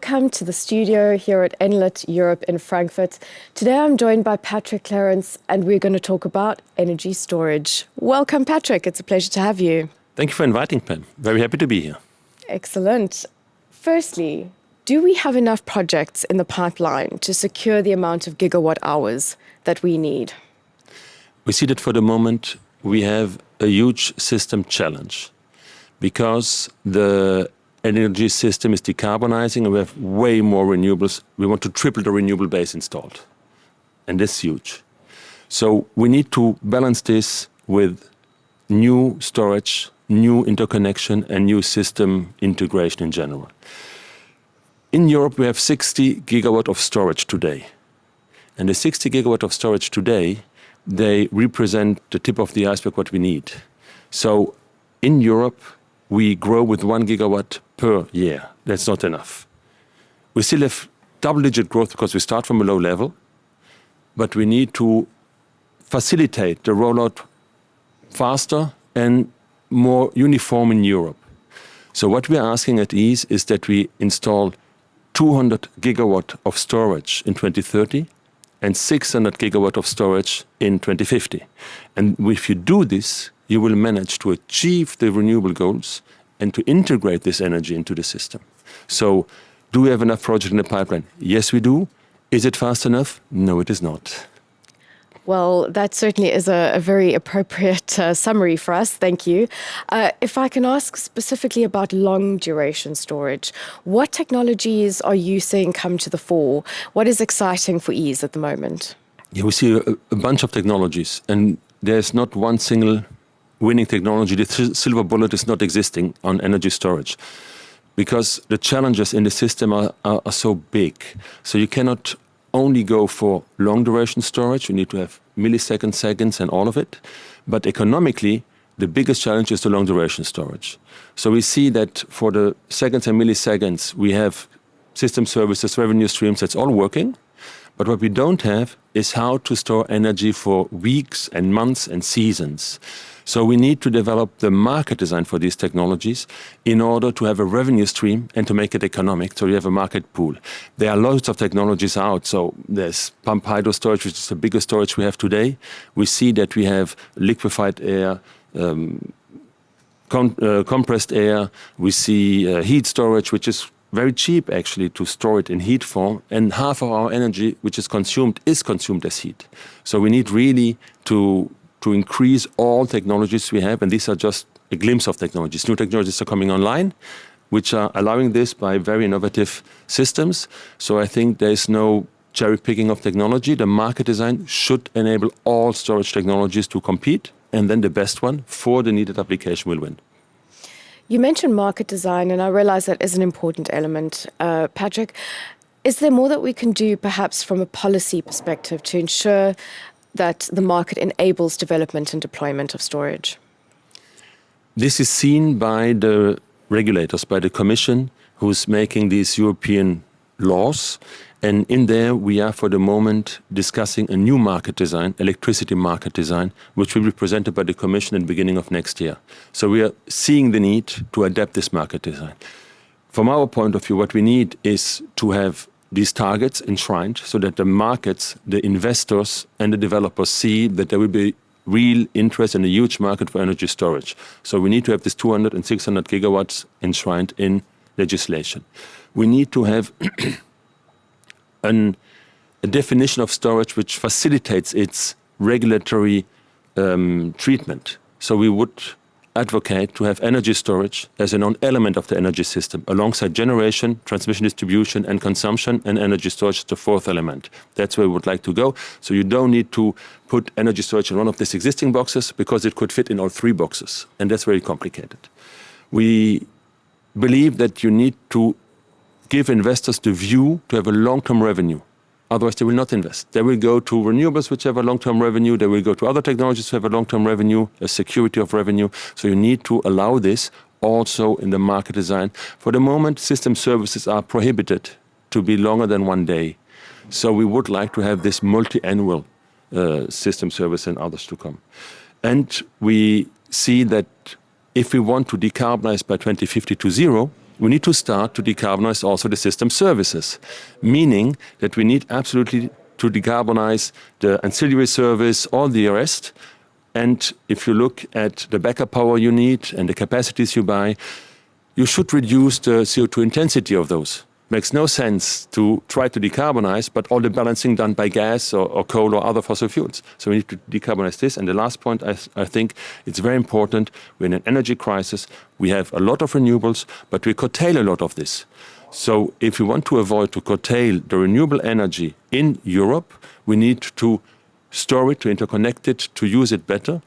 welcome to the studio here at Enlit Europe in Frankfurt. Today I'm joined by Patrick Clerens and we're going to talk about energy storage. Welcome, Patrick. It's a pleasure to have you. Thank you for inviting, Pam. Very happy to be here. Excellent. Firstly, do we have enough projects in the pipeline to secure the amount of gigawatt hours that we need? We see that for the moment we have a huge system challenge because the energy system is decarbonizing and we have way more renewables. We want to triple the renewable base installed, and that's huge. So we need to balance this with new storage, new interconnection and new system integration in general. In Europe we have 60 gigawatt of storage today, and the 60 gigawatt of storage today, they represent the tip of the iceberg what we need. So in Europe we grow with 1 gigawatt per year. That's not enough. We still have double-digit growth because we start from a low level, but we need to facilitate the rollout faster and more uniform in Europe. So what we are asking at EASE is that we install 200 gigawatt of storage in 2030 and 600 gigawatt of storage in 2050. And if you do this, you will manage to achieve the renewable goals and to integrate this energy into the system. So do we have enough projects in the pipeline? Yes, we do. Is it fast enough? No, it is not. Well, that certainly is a very appropriate summary for us. Thank you. If I can ask specifically about long duration storage, what technologies are you seeing come to the fore? What is exciting for EASE at the moment? Yeah, we see a bunch of technologies, and there's not one single winning technology. The silver bullet is not existing on energy storage because the challenges in the system are so big. So you cannot only go for long duration storage. You need to have milliseconds, seconds and all of it. But economically, the biggest challenge is the long duration storage. So we see that for the seconds and milliseconds, we have system services, revenue streams, that's all working. But what we don't have is how to store energy for weeks and months and seasons. So we need to develop the market design for these technologies in order to have a revenue stream and to make it economic, so you have a market pool. There are loads of technologies out. So there's pumped hydro storage, which is the biggest storage we have today. We see that we have liquefied air, compressed air. We see heat storage, which is very cheap actually to store it in heat form, and half of our energy which is consumed as heat. So we need really to increase all technologies we have, and these are just a glimpse of technologies. New technologies are coming online, which are allowing this by very innovative systems. So I think there's no cherry picking of technology. The market design should enable all storage technologies to compete, and then the best one for the needed application will win. You mentioned market design, and I realize that is an important element. Patrick, is there more that we can do perhaps from a policy perspective to ensure that the market enables development and deployment of storage? This is seen by the regulators, by the Commission, who's making these European laws. And in there, we are for the moment discussing a new market design, electricity market design, which will be presented by the Commission at the beginning of next year. So we are seeing the need to adapt this market design. From our point of view, what we need is to have these targets enshrined so that the markets, the investors and the developers see that there will be real interest in a huge market for energy storage. So we need to have this 200 and 600 gigawatts enshrined in legislation. We need to have a definition of storage which facilitates its regulatory treatment. So we would advocate to have energy storage as a non-element of the energy system, alongside generation, transmission, distribution and consumption, and energy storage is the fourth element. That's where we would like to go. So you don't need to put energy storage in one of these existing boxes because it could fit in all three boxes, and that's very complicated. We believe that you need to give investors the view to have a long-term revenue. Otherwise, they will not invest. They will go to renewables, which have a long-term revenue. They will go to other technologies, which have a long-term revenue, a security of revenue. So you need to allow this also in the market design. For the moment, system services are prohibited to be longer than 1 day. So we would like to have this multi-annual system service and others to come. And we see that if we want to decarbonize by 2050 to zero, we need to start to decarbonize also the system services, meaning that we need absolutely to decarbonize the ancillary service, all the rest. And if you look at the backup power you need and the capacities you buy, you should reduce the CO2 intensity of those. Makes no sense to try to decarbonize, but all the balancing done by gas or coal or other fossil fuels. So we need to decarbonize this. And the last point, I think it's very important. We're in an energy crisis. We have a lot of renewables, but we curtail a lot of this. So if we want to avoid to curtail the renewable energy in Europe, we need to store it, to interconnect it, to use it better.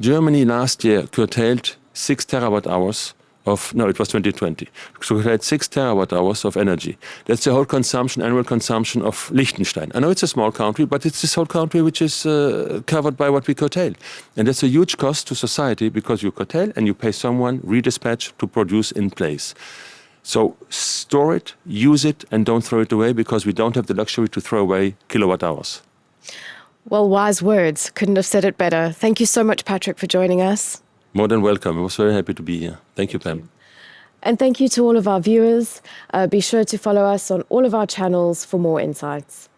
Germany last year curtailed 6 terawatt hours it was 2020. So we had 6 terawatt hours of energy. That's the whole consumption, annual consumption of Liechtenstein. I know it's a small country, but it's this whole country which is covered by what we curtail. And that's a huge cost to society because you curtail and you pay someone, redispatch to produce in place. So store it, use it, and don't throw it away because we don't have the luxury to throw away kilowatt hours. Well, wise words. Couldn't have said it better. Thank you so much, Patrick, for joining us. More than welcome. I was very happy to be here. Thank you, Pam. And thank you to all of our viewers. Be sure to follow us on all of our channels for more insights.